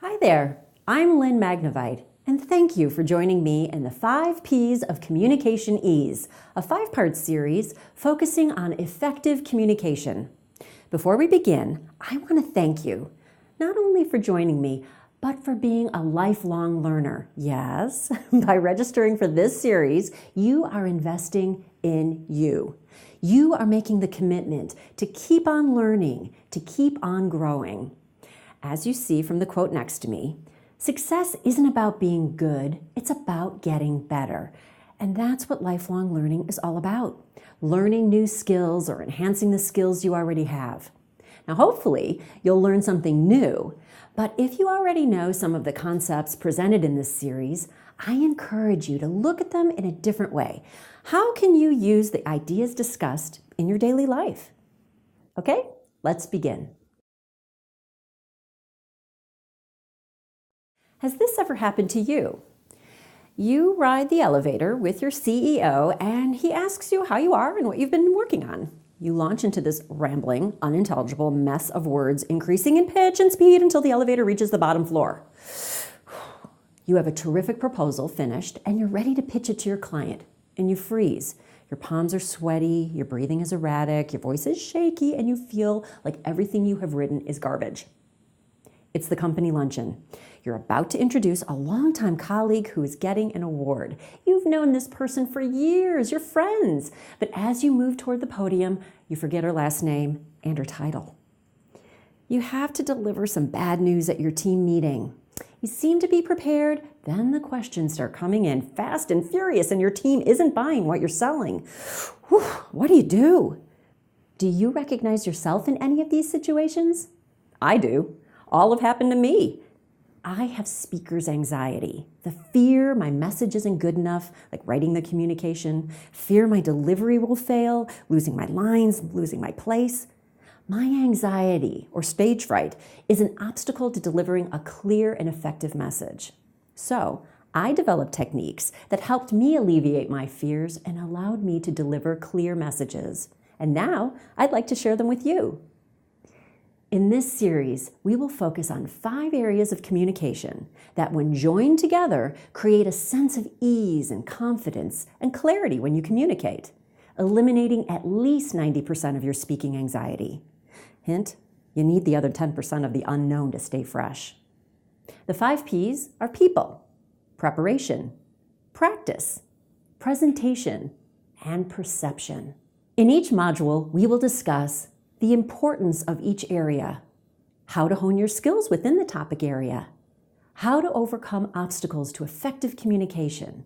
Hi there, I'm Lynn Magnavite, and thank you for joining me in the 5 P's of Communication Ease, a 5-part series focusing on effective communication. Before we begin, I want to thank you, not only for joining me, but for being a lifelong learner. Yes, by registering for this series, you are investing in you. You are making the commitment to keep on learning, to keep on growing. As you see from the quote next to me, success isn't about being good, it's about getting better. And that's what lifelong learning is all about. Learning new skills or enhancing the skills you already have. Now, hopefully, you'll learn something new. But if you already know some of the concepts presented in this series, I encourage you to look at them in a different way. How can you use the ideas discussed in your daily life? Okay, let's begin. Has this ever happened to you? You ride the elevator with your CEO and he asks you how you are and what you've been working on. You launch into this rambling, unintelligible mess of words, increasing in pitch and speed until the elevator reaches the bottom floor. You have a terrific proposal finished and you're ready to pitch it to your client, and you freeze. Your palms are sweaty, your breathing is erratic, your voice is shaky, and you feel like everything you have written is garbage. It's the company luncheon. You're about to introduce a longtime colleague who is getting an award. You've known this person for years, you're friends. But as you move toward the podium, you forget her last name and her title. You have to deliver some bad news at your team meeting. You seem to be prepared, then the questions start coming in fast and furious and your team isn't buying what you're selling. Whew, what do? Do you recognize yourself in any of these situations? I do. All have happened to me. I have speaker's anxiety. The fear my message isn't good enough, like writing the communication, fear my delivery will fail, losing my lines, losing my place. My anxiety, or stage fright, is an obstacle to delivering a clear and effective message. So, I developed techniques that helped me alleviate my fears and allowed me to deliver clear messages. And now, I'd like to share them with you. In this series, we will focus on 5 areas of communication that, when joined together, create a sense of ease and confidence and clarity when you communicate, eliminating at least 90% of your speaking anxiety. Hint, you need the other 10% of the unknown to stay fresh. The 5 P's are people, preparation, practice, presentation, and perception. In each module, we will discuss the importance of each area, how to hone your skills within the topic area, how to overcome obstacles to effective communication.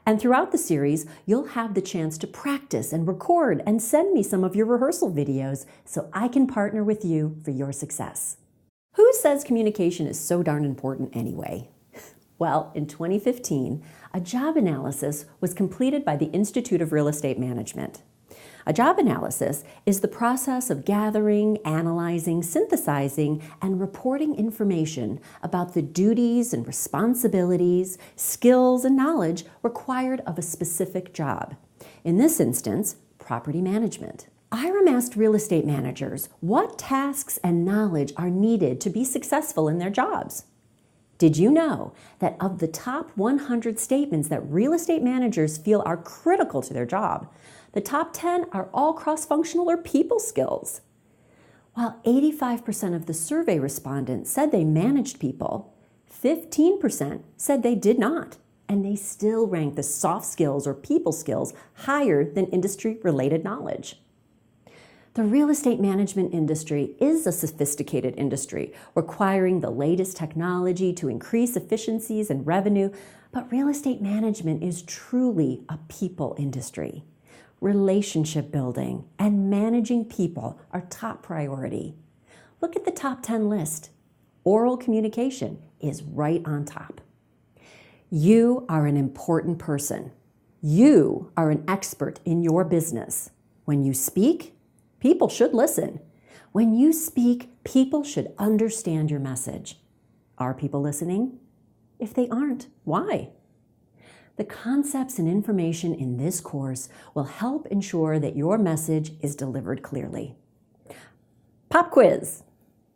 And throughout the series, you'll have the chance to practice and record and send me some of your rehearsal videos so I can partner with you for your success. Who says communication is so darn important anyway? Well, in 2015, a job analysis was completed by the Institute of Real Estate Management. A job analysis is the process of gathering, analyzing, synthesizing, and reporting information about the duties and responsibilities, skills, and knowledge required of a specific job. In this instance, property management. IREM asked real estate managers what tasks and knowledge are needed to be successful in their jobs. Did you know that of the top 100 statements that real estate managers feel are critical to their job, the top 10 are all cross-functional or people skills? While 85% of the survey respondents said they managed people, 15% said they did not, and they still rank the soft skills or people skills higher than industry-related knowledge. The real estate management industry is a sophisticated industry, requiring the latest technology to increase efficiencies and revenue, but real estate management is truly a people industry. Relationship building and managing people are top priority. Look at the top 10 list. Oral communication is right on top. You are an important person. You are an expert in your business. When you speak, people should listen. When you speak, people should understand your message. Are people listening? If they aren't, why? The concepts and information in this course will help ensure that your message is delivered clearly. Pop quiz.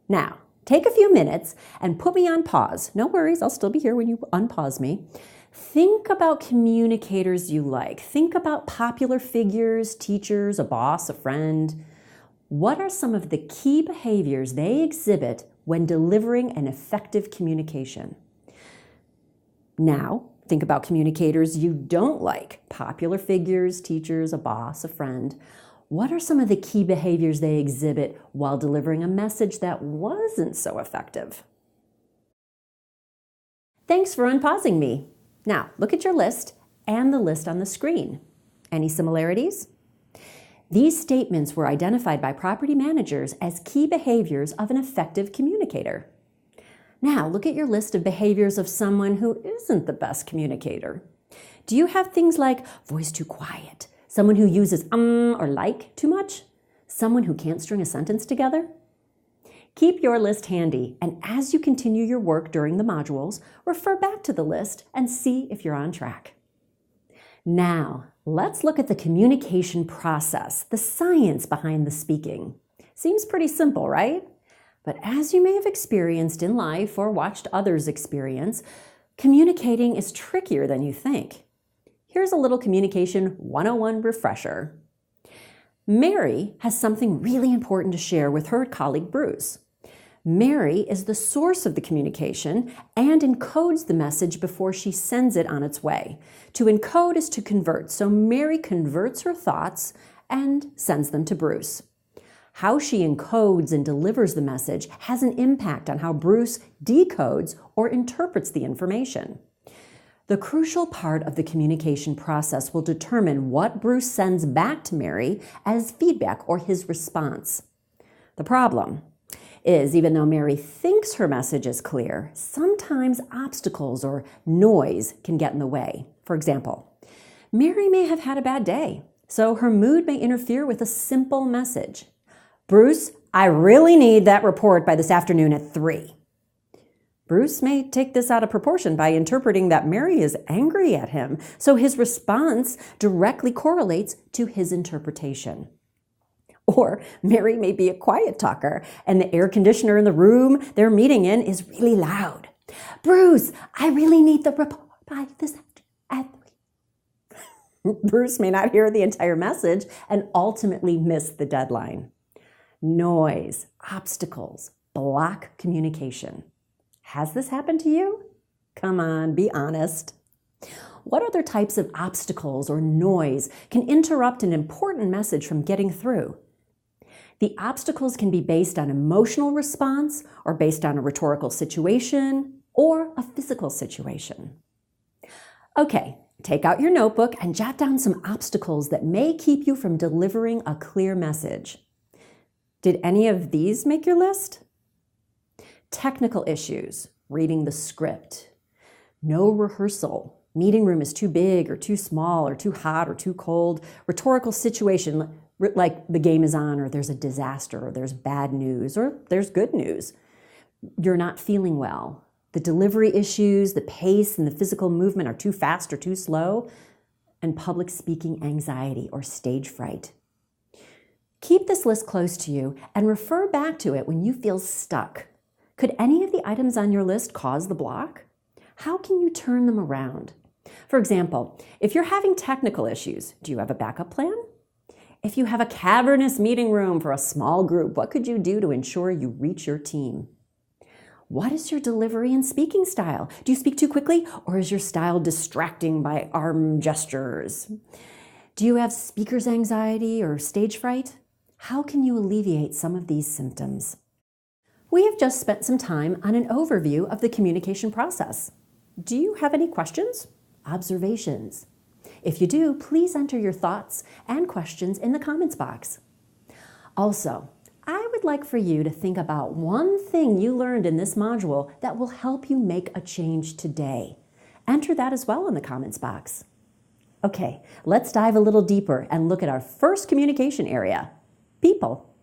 Now, Take a few minutes and put me on pause. No worries, I'll still be here when you unpause me. Think about communicators you like. Think about popular figures, teachers, a boss, a friend. What are some of the key behaviors they exhibit when delivering an effective communication? Now, think about communicators you don't like. Popular figures, teachers, a boss, a friend. What are some of the key behaviors they exhibit while delivering a message that wasn't so effective? Thanks for unpausing me. Now, look at your list and the list on the screen. Any similarities? These statements were identified by property managers as key behaviors of an effective communicator. Now, look at your list of behaviors of someone who isn't the best communicator. Do you have things like voice too quiet, someone who uses or like too much, someone who can't string a sentence together? Keep your list handy, and as you continue your work during the modules, refer back to the list and see if you're on track. Now, let's look at the communication process, the science behind the speaking. Seems pretty simple, right? But as you may have experienced in life or watched others experience, communicating is trickier than you think. Here's a little Communication 101 refresher. Mary has something really important to share with her colleague Bruce. Mary is the source of the communication and encodes the message before she sends it on its way. To encode is to convert, so Mary converts her thoughts and sends them to Bruce. How she encodes and delivers the message has an impact on how Bruce decodes or interprets the information. The crucial part of the communication process will determine what Bruce sends back to Mary as feedback or his response. The problem is, even though Mary thinks her message is clear, sometimes obstacles or noise can get in the way. For example, Mary may have had a bad day, so her mood may interfere with a simple message. Bruce, I really need that report by this afternoon at 3. Bruce may take this out of proportion by interpreting that Mary is angry at him, so his response directly correlates to his interpretation. Or Mary may be a quiet talker, and the air conditioner in the room they're meeting in is really loud. Bruce, I really need the report by this at 3. Bruce may not hear the entire message and ultimately miss the deadline. Noise, obstacles, block communication. Has this happened to you? Come on, be honest. What other types of obstacles or noise can interrupt an important message from getting through? The obstacles can be based on emotional response or based on a rhetorical situation or a physical situation. Okay, take out your notebook and jot down some obstacles that may keep you from delivering a clear message. Did any of these make your list? Technical issues, reading the script, no rehearsal, meeting room is too big or too small or too hot or too cold, rhetorical situation like the game is on or there's a disaster or there's bad news or there's good news. You're not feeling well. The delivery issues, the pace and the physical movement are too fast or too slow, and public speaking anxiety or stage fright. Keep this list close to you and refer back to it when you feel stuck. Could any of the items on your list cause the block? How can you turn them around? For example, if you're having technical issues, do you have a backup plan? If you have a cavernous meeting room for a small group, what could you do to ensure you reach your team? What is your delivery and speaking style? Do you speak too quickly, or is your style distracting by arm gestures? Do you have speaker's anxiety or stage fright? How can you alleviate some of these symptoms? We have just spent some time on an overview of the communication process. Do you have any questions? Observations? If you do, please enter your thoughts and questions in the comments box. Also, I would like for you to think about one thing you learned in this module that will help you make a change today. Enter that as well in the comments box. Okay, let's dive a little deeper and look at our first communication area, people.